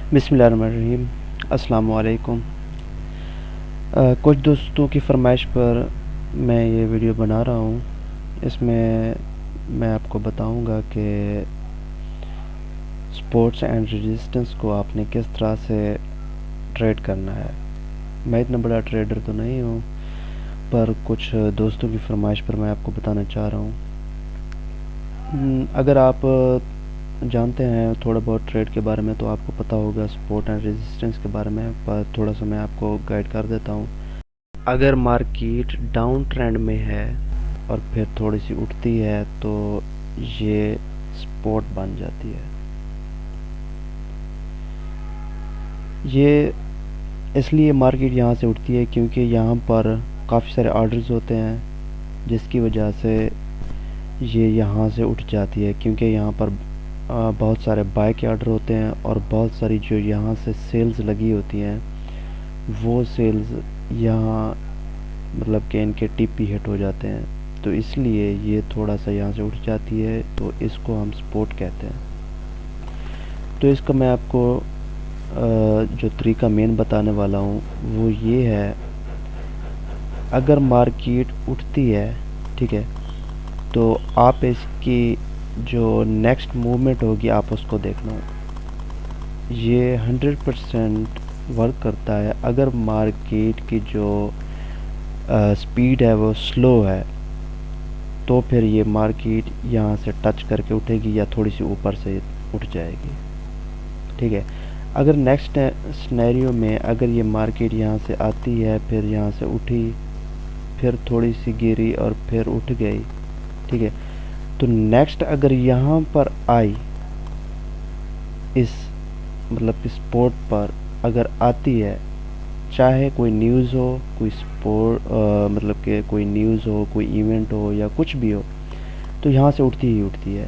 बिस्मिल्लाहिर्रहमानिर्रहीम। अस्सलाम वालेकुम। कुछ दोस्तों की फरमाइश पर मैं ये वीडियो बना रहा हूँ। इसमें मैं आपको बताऊँगा कि सपोर्ट्स एंड रेजिस्टेंस को आपने किस तरह से ट्रेड करना है। मैं इतना बड़ा ट्रेडर तो नहीं हूँ, पर कुछ दोस्तों की फरमाइश पर मैं आपको बताना चाह रहा हूँ। अगर आप जानते हैं थोड़ा बहुत ट्रेड के बारे में तो आपको पता होगा सपोर्ट एंड रेजिस्टेंस के बारे में, पर थोड़ा सा मैं आपको गाइड कर देता हूँ। अगर मार्केट डाउन ट्रेंड में है और फिर थोड़ी सी उठती है तो ये सपोर्ट बन जाती है। ये इसलिए मार्केट यहाँ से उठती है क्योंकि यहाँ पर काफ़ी सारे ऑर्डर्स होते हैं, जिसकी वजह से ये यहाँ से उठ जाती है। क्योंकि यहाँ पर बहुत सारे बाय के ऑर्डर होते हैं और बहुत सारी जो यहाँ से सेल्स लगी होती हैं वो सेल्स यहाँ मतलब कि इनके टीपी हिट हो जाते हैं, तो इसलिए ये थोड़ा सा यहाँ से उठ जाती है, तो इसको हम सपोर्ट कहते हैं। तो इसका मैं आपको जो तरीका मेन बताने वाला हूँ वो ये है। अगर मार्केट उठती है, ठीक है, तो आप इसकी जो नेक्स्ट मूवमेंट होगी आप उसको देखना। ये 100% वर्क करता है। अगर मार्केट की जो स्पीड है वो स्लो है तो फिर ये मार्केट यहाँ से टच करके उठेगी या थोड़ी सी ऊपर से उठ जाएगी, ठीक है। अगर नेक्स्ट सिनेरियो में अगर ये मार्केट यहाँ से आती है, फिर यहाँ से उठी, फिर थोड़ी सी गिरी और फिर उठ गई, ठीक है, तो नेक्स्ट अगर यहाँ पर आई इस मतलब इस स्पॉट पर अगर आती है, चाहे कोई न्यूज़ हो, कोई स्पोर्ट मतलब कि कोई न्यूज़ हो, कोई इवेंट हो या कुछ भी हो, तो यहाँ से उठती ही उठती है।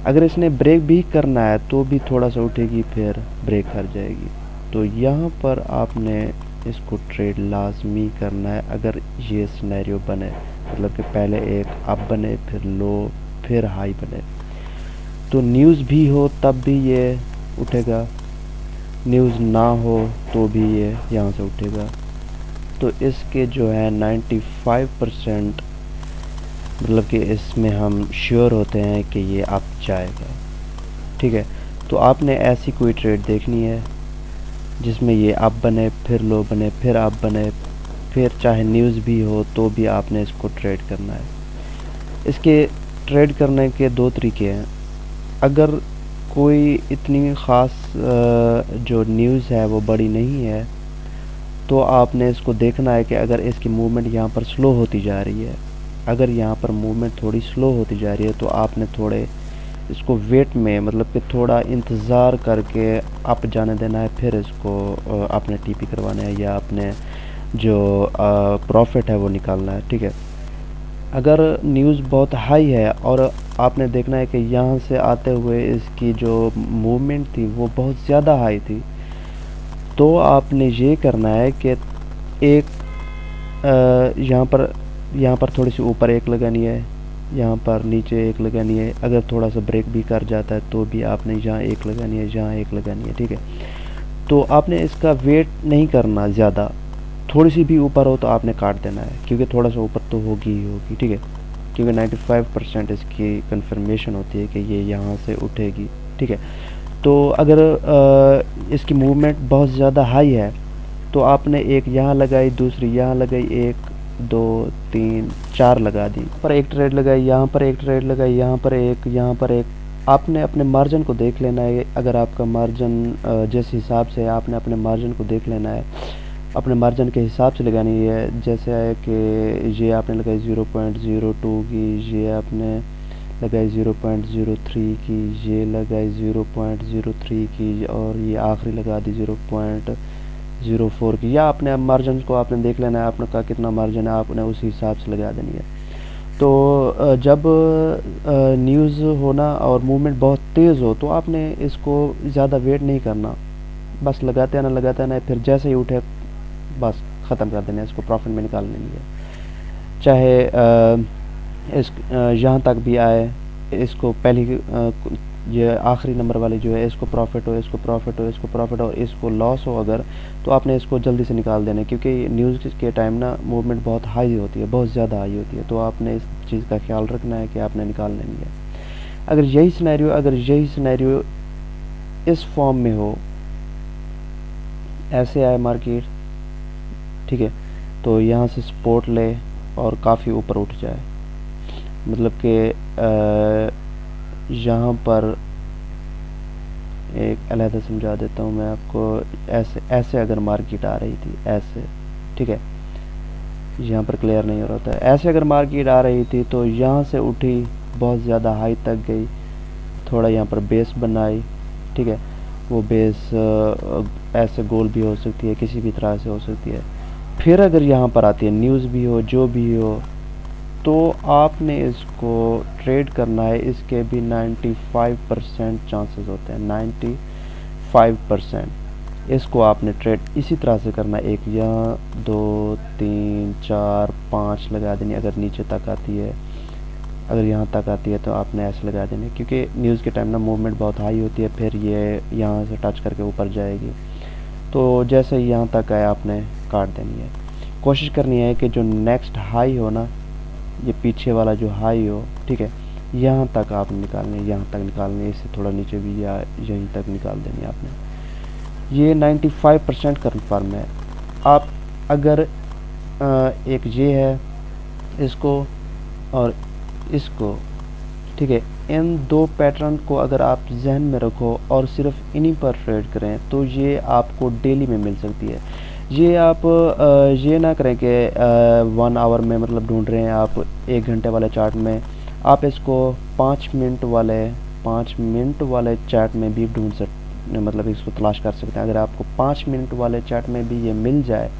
अगर इसने ब्रेक भी करना है तो भी थोड़ा सा उठेगी फिर ब्रेक कर जाएगी। तो यहाँ पर आपने इसको ट्रेड लाजमी करना है। अगर ये सिनेरियो बने, मतलब कि पहले एक अप बने, फिर लो, फिर हाई बने, तो न्यूज़ भी हो तब भी ये उठेगा, न्यूज़ ना हो तो भी ये यहाँ से उठेगा। तो इसके जो है 95% मतलब कि इसमें हम श्योर होते हैं कि ये अप जाएगा, ठीक है। तो आपने ऐसी कोई ट्रेड देखनी है जिसमें ये अप बने, फिर लो बने, फिर अप बने, फिर चाहे न्यूज़ भी हो तो भी आपने इसको ट्रेड करना है। इसके ट्रेड करने के दो तरीके हैं। अगर कोई इतनी ख़ास जो न्यूज़ है वो बड़ी नहीं है तो आपने इसको देखना है कि अगर इसकी मूवमेंट यहाँ पर स्लो होती जा रही है, अगर यहाँ पर मूवमेंट थोड़ी स्लो होती जा रही है तो आपने थोड़े इसको वेट में मतलब कि थोड़ा इंतज़ार करके अप जाने देना है, फिर इसको आपने टीपी करवाना है या अपने जो प्रॉफिट है वो निकालना है, ठीक है। अगर न्यूज़ बहुत हाई है और आपने देखना है कि यहाँ से आते हुए इसकी जो मूवमेंट थी वो बहुत ज़्यादा हाई थी, तो आपने ये करना है कि एक यहाँ पर थोड़ी सी ऊपर एक लगानी है, यहाँ पर नीचे एक लगानी है। अगर थोड़ा सा ब्रेक भी कर जाता है तो भी आपने यहाँ एक लगानी है, यहाँ एक लगानी है, ठीक है। तो आपने इसका वेट नहीं करना ज़्यादा, थोड़ी सी भी ऊपर हो तो आपने काट देना है, क्योंकि थोड़ा सा ऊपर तो होगी ही होगी, ठीक है। क्योंकि 95% इसकी कंफर्मेशन होती है कि ये यहाँ से उठेगी, ठीक है। तो अगर इसकी मूवमेंट बहुत ज़्यादा हाई है तो आपने एक यहाँ लगाई, दूसरी यहाँ लगाई, 1 2 3 4 लगा दी, पर एक ट्रेड लगाई, यहाँ पर एक ट्रेड लगाई, यहाँ पर एक, यहाँ पर एक। आपने अपने मार्जिन को देख लेना है। अगर आपका मार्जिन जिस हिसाब से आपने अपने मार्जिन को देख लेना है, अपने मार्जिन के हिसाब से लगानी है। जैसे है कि ये आपने लगाई 0.02 की, ये आपने लगाई 0.03 की, ये लगाई 0.03 की और ये आखिरी लगा दी 0.04 की। या अपने मार्जिन को आपने देख लेना है, आपने का कितना मार्जिन है, आपने उसी हिसाब से लगा देनी है। तो जब न्यूज़ होना और मूवमेंट बहुत तेज़ हो तो आपने इसको ज़्यादा वेट नहीं करना, बस लगाते आना लगाते आना, फिर जैसे ही उठे बस ख़त्म कर देना है, इसको प्रॉफिट में निकाल लेंगे। चाहे इस यहाँ तक भी आए, इसको पहली ये आखिरी नंबर वाली जो है, इसको प्रॉफिट हो, इसको प्रॉफिट हो, इसको प्रॉफिट हो, इसको लॉस हो अगर, तो आपने इसको जल्दी से निकाल देना है, क्योंकि न्यूज़ के टाइम ना मूवमेंट बहुत हाई होती है, बहुत ज़्यादा हाई होती है, तो आपने इस चीज़ का ख्याल रखना है कि आपने निकाल लेनी है। अगर यही सिनेरियो इस फॉर्म में हो, ऐसे आए मार्केट, ठीक है, तो यहाँ से सपोर्ट ले और काफ़ी ऊपर उठ जाए, मतलब कि यहाँ पर एक अलहदा समझा देता हूँ मैं आपको। ऐसे अगर मार्केट आ रही थी ऐसे, ठीक है, यहाँ पर क्लियर नहीं हो रहा था, ऐसे अगर मार्केट आ रही थी तो यहाँ से उठी, बहुत ज़्यादा हाई तक गई, थोड़ा यहाँ पर बेस बनाई, ठीक है, वो बेस ऐसे गोल भी हो सकती है, किसी भी तरह से हो सकती है। फिर अगर यहाँ पर आती है, न्यूज़ भी हो, जो भी हो, तो आपने इसको ट्रेड करना है। इसके भी 95% चांसेस होते हैं, 95%। इसको आपने ट्रेड इसी तरह से करना है, एक यहाँ 2 3 4 5 लगा देनी अगर नीचे तक आती है, अगर यहाँ तक आती है तो आपने ऐसे लगा देनी, क्योंकि न्यूज़ के टाइम ना मूवमेंट बहुत हाई होती है, फिर ये यहाँ से टच करके ऊपर जाएगी, तो जैसे ही यहाँ तक आए आपने काट देनी है। कोशिश करनी है कि जो नेक्स्ट हाई हो ना, ये पीछे वाला जो हाई हो, ठीक है, यहाँ तक आपने निकालनी है, यहाँ तक निकालनी है, इससे थोड़ा नीचे भी या यहीं तक निकाल देनी है आपने। ये 95% कन्फर्म है। आप अगर एक ये है, इसको और इसको, ठीक है, इन दो पैटर्न को अगर आप जहन में रखो और सिर्फ इन्हीं पर ट्रेड करें तो ये आपको डेली में मिल सकती है। ये आप ये ना करें कि 1 आवर में मतलब ढूंढ रहे हैं आप 1 घंटे वाले चार्ट में, आप इसको 5 मिनट वाले चार्ट में भी ढूंढ सकते, मतलब इसको तलाश कर सकते हैं। अगर आपको 5 मिनट वाले चार्ट में भी ये मिल जाए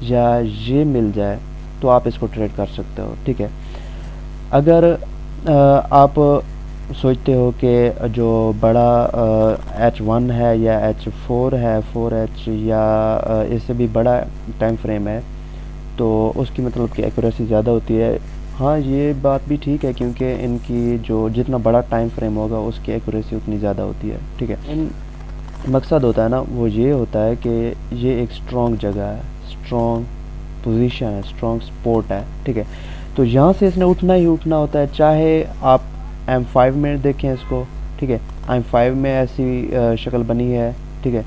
या ये मिल जाए तो आप इसको ट्रेड कर सकते हो, ठीक है। अगर आप सोचते हो कि जो बड़ा H1 है या H4 है, 4H या इससे भी बड़ा टाइम फ्रेम है, तो उसकी मतलब कि एक्यूरेसी ज़्यादा होती है। हाँ, ये बात भी ठीक है, क्योंकि इनकी जो जितना बड़ा टाइम फ्रेम होगा उसकी एक्यूरेसी उतनी ज़्यादा होती है, ठीक है। इन मकसद होता है ना, वो ये होता है कि ये एक स्ट्रॉन्ग जगह है, स्ट्रॉन्ग पोजीशन है, स्ट्रॉन्ग सपोर्ट है, ठीक है। तो यहाँ से इसने उठना ही उठना होता है, चाहे आप M5 में देखें इसको, ठीक है, M5 में ऐसी शक्ल बनी है, ठीक है,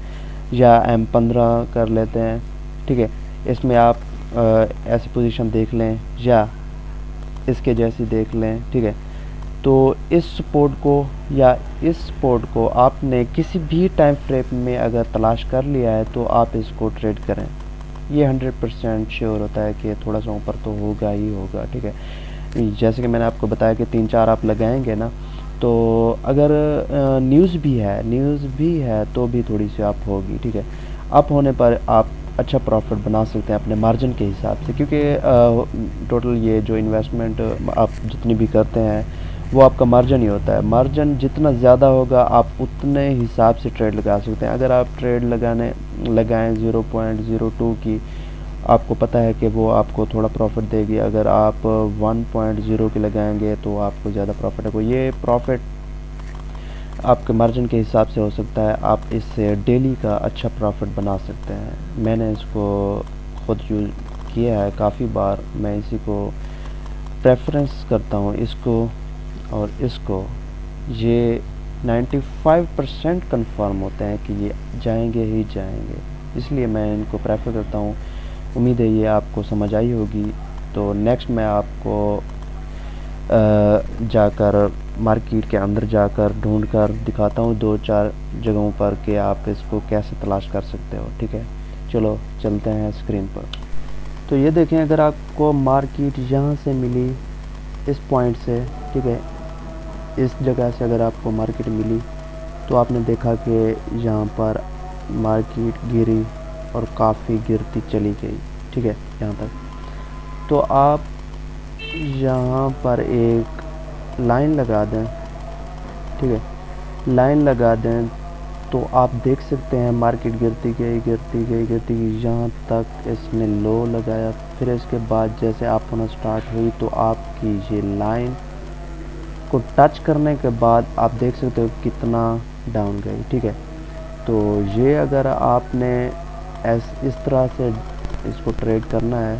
या M15 कर लेते हैं, ठीक है, इसमें आप ऐसी पोजीशन देख लें या इसके जैसी देख लें, ठीक है। तो इस सपोर्ट को या इस सपोर्ट को आपने किसी भी टाइम फ्रेम में अगर तलाश कर लिया है तो आप इसको ट्रेड करें, ये 100% श्योर होता है कि थोड़ा सा ऊपर तो होगा ही होगा, ठीक है। जैसे कि मैंने आपको बताया कि 3-4 आप लगाएंगे ना, तो अगर न्यूज़ भी है तो भी थोड़ी सी अप होगी, ठीक है। अप होने पर आप अच्छा प्रॉफिट बना सकते हैं अपने मार्जिन के हिसाब से, क्योंकि टोटल ये जो इन्वेस्टमेंट आप जितनी भी करते हैं वो आपका मार्जिन ही होता है। मार्जिन जितना ज़्यादा होगा आप उतने हिसाब से ट्रेड लगा सकते हैं। अगर आप ट्रेड लगाएं 0.02 की, आपको पता है कि वो आपको थोड़ा प्रॉफिट देगी। अगर आप 1.0 की लगाएंगे तो आपको ज़्यादा प्रॉफिट है। ये प्रॉफिट आपके मार्जिन के हिसाब से हो सकता है, आप इससे डेली का अच्छा प्रॉफिट बना सकते हैं। मैंने इसको खुद यूज़ किया है काफ़ी बार, मैं इसी को प्रेफरेंस करता हूँ, इसको और इसको। ये 95% कंफर्म होते हैं कि ये जाएंगे ही जाएंगे, इसलिए मैं इनको प्रेफर करता हूँ। उम्मीद है ये आपको समझ आई होगी। तो नेक्स्ट मैं आपको जाकर मार्केट के अंदर जाकर ढूंढ कर दिखाता हूँ 2-4 जगहों पर कि आप इसको कैसे तलाश कर सकते हो, ठीक है। चलो चलते हैं स्क्रीन पर। तो ये देखें, अगर आपको मार्केट यहाँ से मिली इस पॉइंट से, ठीक है, इस जगह से अगर आपको मार्केट मिली तो आपने देखा कि यहाँ पर मार्केट गिरी और काफ़ी गिरती चली गई, ठीक है, यहाँ तक। तो आप यहाँ पर एक लाइन लगा दें, ठीक है, लाइन लगा दें तो आप देख सकते हैं मार्केट गिरती गई यहाँ तक इसने लो लगाया। फिर इसके बाद जैसे आप होना स्टार्ट हुई तो आपकी ये लाइन को टच करने के बाद आप देख सकते हो कितना डाउन गई, ठीक है। तो ये अगर आपने इस तरह से इसको ट्रेड करना है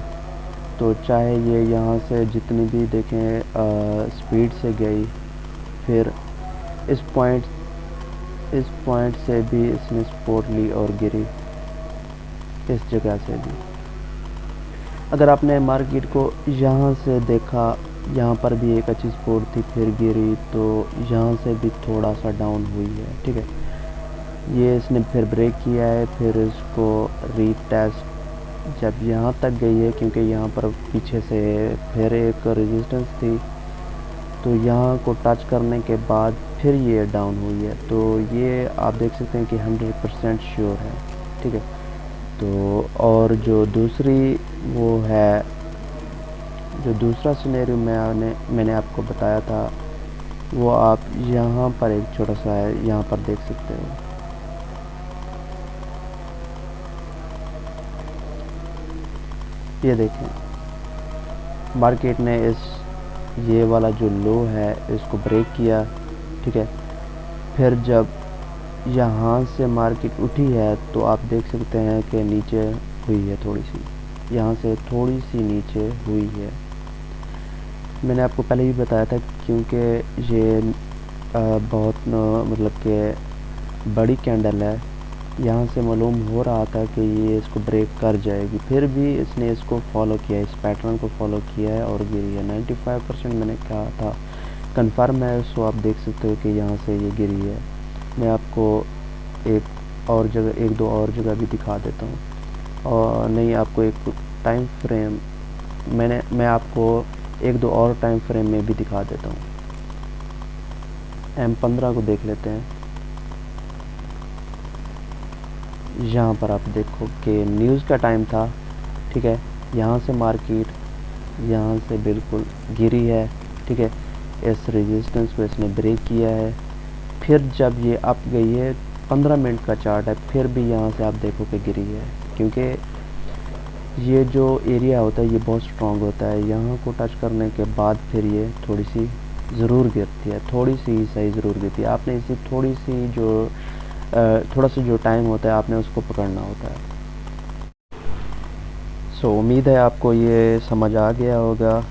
तो चाहे ये यहाँ से जितनी भी देखें स्पीड से गई, फिर इस पॉइंट से भी इसने सपोर्ट ली और गिरी, इस जगह से भी। अगर आपने मार्केट को यहाँ से देखा, यहाँ पर भी एक अच्छी सपोर्ट थी, फिर गिरी, तो यहाँ से भी थोड़ा सा डाउन हुई है, ठीक है। ये इसने फिर ब्रेक किया है, फिर इसको रीटेस्ट जब यहाँ तक गई है, क्योंकि यहाँ पर पीछे से फिर एक रेजिस्टेंस थी, तो यहाँ को टच करने के बाद फिर ये डाउन हुई है। तो ये आप देख सकते हैं कि 100% श्योर है, ठीक है। तो और जो दूसरी वो है, जो दूसरा सिनेरियो मैंने आपको बताया था, वो आप यहाँ पर एक छोटा सा है, यहाँ पर देख सकते हो। ये देखें मार्केट ने ये वाला जो लो है इसको ब्रेक किया, ठीक है। फिर जब यहाँ से मार्केट उठी है तो आप देख सकते हैं कि नीचे हुई है थोड़ी सी, यहाँ से थोड़ी सी नीचे हुई है। मैंने आपको पहले ही बताया था, क्योंकि ये बहुत मतलब कि बड़ी कैंडल है, यहाँ से मालूम हो रहा था कि ये इसको ब्रेक कर जाएगी, फिर भी इसने इसको फॉलो किया, इस पैटर्न को फॉलो किया है और गिरी है। 95% मैंने कहा था कंफर्म है। सो आप देख सकते हो कि यहाँ से ये गिरी है। मैं आपको एक दो और जगह भी दिखा देता हूँ, और नहीं आपको एक टाइम फ्रेम मैं आपको एक दो और टाइम फ्रेम में भी दिखा देता हूँ। M15 को देख लेते हैं। यहाँ पर आप देखो कि न्यूज़ का टाइम था, ठीक है। यहाँ से मार्केट यहाँ से बिल्कुल गिरी है, ठीक है। इस रेजिस्टेंस को इसने ब्रेक किया है, फिर जब ये अप गई है, 15 मिनट का चार्ट है, फिर भी यहाँ से आप देखो कि गिरी है, क्योंकि ये जो एरिया होता है ये बहुत स्ट्रॉन्ग होता है। यहाँ को टच करने के बाद फिर ये थोड़ी सी ज़रूर गिरती है, थोड़ी सी ही सही ज़रूर गिरती है। आपने इसी थोड़ा सा जो टाइम होता है आपने उसको पकड़ना होता है। सो उम्मीद है आपको ये समझ आ गया होगा।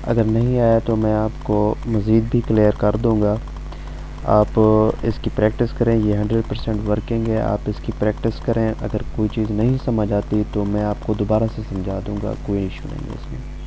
अगर नहीं आया तो मैं आपको मज़ीद भी क्लियर कर दूंगा। आप इसकी प्रैक्टिस करें, ये 100% वर्किंग है। आप इसकी प्रैक्टिस करें, अगर कोई चीज़ नहीं समझ आती तो मैं आपको दोबारा से समझा दूंगा, कोई इशू नहीं है इसमें।